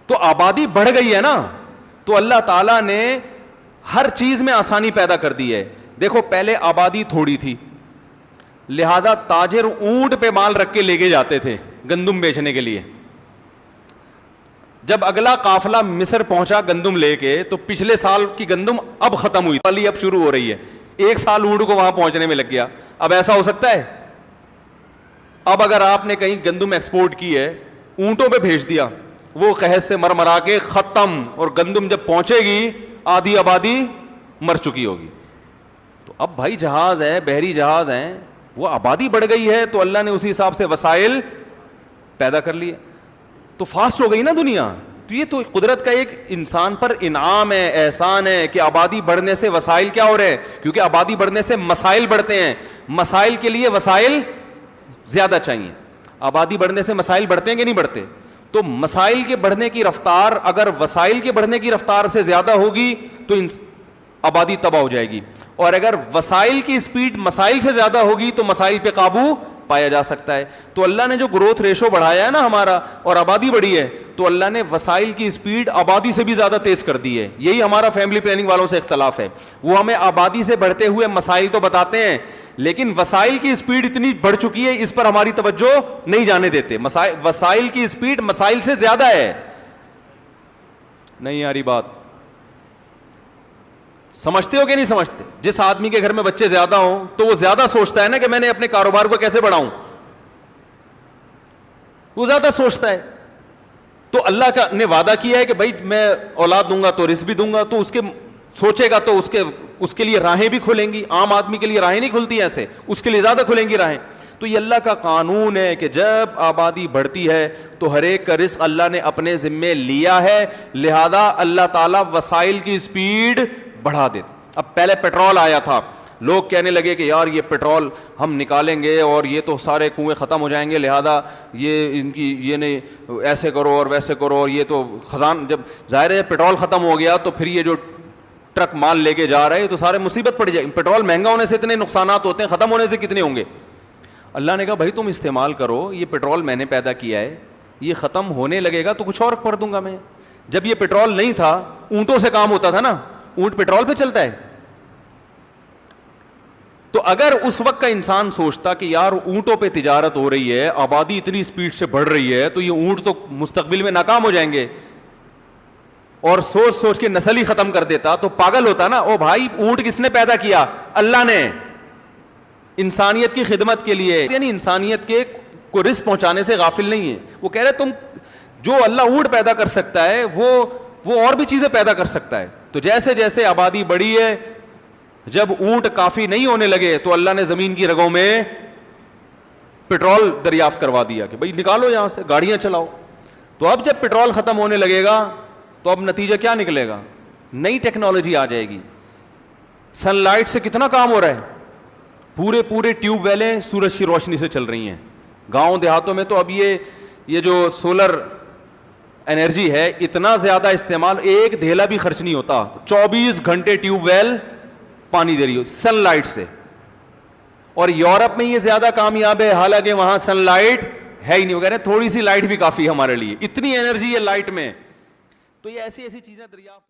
تو آبادی بڑھ گئی ہے نا, تو اللہ تعالیٰ نے ہر چیز میں آسانی پیدا کر دی ہے. دیکھو پہلے آبادی تھوڑی تھی, لہذا تاجر اونٹ پہ مال رکھ کے لے کے جاتے تھے گندم بیچنے کے لیے. جب اگلا قافلہ مصر پہنچا گندم لے کے, تو پچھلے سال کی گندم اب ختم ہوئی, والی اب شروع ہو رہی ہے. ایک سال اونٹ کو وہاں پہنچنے میں لگ گیا. اب ایسا ہو سکتا ہے؟ اب اگر آپ نے کہیں گندم ایکسپورٹ کی ہے, اونٹوں پہ بھیج دیا, وہ قحط سے مرمرا کے ختم, اور گندم جب پہنچے گی آدھی آبادی مر چکی ہوگی. تو اب بھائی جہاز ہے, بحری جہاز ہیں, وہ آبادی بڑھ گئی ہے تو اللہ نے اسی حساب سے وسائل پیدا کر لیے, تو فاسٹ ہو گئی نا دنیا. تو یہ تو قدرت کا ایک انسان پر انعام ہے, احسان ہے کہ آبادی بڑھنے سے وسائل کیا ہو رہے ہیں, کیونکہ آبادی بڑھنے سے مسائل بڑھتے ہیں, مسائل کے لیے وسائل زیادہ چاہیے. آبادی بڑھنے سے مسائل بڑھتے ہیں کہ نہیں بڑھتے؟ تو مسائل کے بڑھنے کی رفتار اگر وسائل کے بڑھنے کی رفتار سے زیادہ ہوگی تو آبادی تباہ ہو جائے گی, اور اگر وسائل کی اسپیڈ مسائل سے زیادہ ہوگی تو مسائل پہ قابو پایا جا سکتا ہے. تو اللہ نے جو گروتھ ریشو بڑھایا ہے نا ہمارا, اور آبادی بڑھی ہے, تو اللہ نے وسائل کی اسپیڈ آبادی سے بھی زیادہ تیز کر دی ہے. یہی ہمارا فیملی پلاننگ والوں سے اختلاف ہے. وہ ہمیں آبادی سے بڑھتے ہوئے مسائل تو بتاتے ہیں, لیکن وسائل کی اسپیڈ اتنی بڑھ چکی ہے اس پر ہماری توجہ نہیں جانے دیتے. وسائل کی اسپیڈ مسائل سے زیادہ ہے. نہیں یاری بات سمجھتے ہو کہ نہیں سمجھتے؟ جس آدمی کے گھر میں بچے زیادہ ہوں تو وہ زیادہ سوچتا ہے نا کہ میں نے اپنے کاروبار کو کیسے بڑھاؤں, وہ زیادہ سوچتا ہے. تو اللہ کا نے وعدہ کیا ہے کہ بھائی میں اولاد دوں گا تو رزق بھی دوں گا, تو اس کے سوچے گا تو اس کے لیے راہیں بھی کھلیں گی. عام آدمی کے لیے راہیں نہیں کھلتی ایسے, اس کے لیے زیادہ کھلیں گی راہیں. تو یہ اللہ کا قانون ہے کہ جب آبادی بڑھتی ہے تو ہر ایک کا رزق اللہ نے اپنے ذمے لیا ہے, لہذا اللہ تعالیٰ وسائل کی اسپیڈ بڑھا دیتے. اب پہلے پیٹرول آیا تھا, لوگ کہنے لگے کہ یار یہ پیٹرول ہم نکالیں گے اور یہ تو سارے کنویں ختم ہو جائیں گے, لہذا یہ ان کی یہ نہیں ایسے کرو اور ویسے کرو, اور یہ تو خزان. جب ظاہر ہے پیٹرول ختم ہو گیا تو پھر یہ جو ٹرک مال لے کے جا رہے ہیں تو سارے مصیبت پڑ جائے. پیٹرول مہنگا ہونے سے اتنے نقصانات ہوتے ہیں, ختم ہونے سے کتنے ہوں گے. اللہ نے کہا بھائی تم استعمال کرو, یہ پیٹرول میں نے پیدا کیا ہے, یہ ختم ہونے لگے گا تو کچھ اور کر دوں گا میں. جب یہ پیٹرول نہیں تھا اونٹوں سے کام ہوتا تھا نا, اونٹ پیٹرول پہ چلتا ہے. تو اگر اس وقت کا انسان سوچتا کہ یار اونٹوں پہ تجارت ہو رہی ہے, آبادی اتنی اسپیڈ سے بڑھ رہی ہے, تو یہ اونٹ تو مستقبل میں ناکام ہو جائیں گے, اور سوچ سوچ کے نسل ہی ختم کر دیتا, تو پاگل ہوتا نا. او بھائی اونٹ کس نے پیدا کیا؟ اللہ نے, انسانیت کی خدمت کے لیے, یعنی انسانیت کے کو رزق پہنچانے سے غافل نہیں ہے. وہ کہہ رہے تم جو اللہ اونٹ پیدا کر سکتا ہے وہ اور بھی چیزیں پیدا کر سکتا ہے. تو جیسے جیسے آبادی بڑھی ہے, جب اونٹ کافی نہیں ہونے لگے تو اللہ نے زمین کی رگوں میں پیٹرول دریافت کروا دیا کہ بھائی نکالو یہاں سے, گاڑیاں چلاؤ. تو اب جب پیٹرول ختم ہونے لگے گا تو اب نتیجہ کیا نکلے گا؟ نئی ٹیکنالوجی آ جائے گی. سن لائٹ سے کتنا کام ہو رہا ہے, پورے ٹیوب ویلیں سورج کی روشنی سے چل رہی ہیں. گاؤں دیہاتوں میں تو اب یہ جو سولر انرجی ہے اتنا زیادہ استعمال, ایک دھیلا بھی خرچ نہیں ہوتا, 24 گھنٹے ٹیوب ویل پانی دے رہی ہو سن لائٹ سے. اور یورپ میں یہ زیادہ کامیاب ہے, حالانکہ وہاں سن لائٹ ہے ہی نہیں. وہ کہہ رہے ہیں تھوڑی سی لائٹ بھی کافی ہے ہمارے لیے, اتنی انرجی ہے لائٹ میں. تو یہ ایسی چیزیں دریافت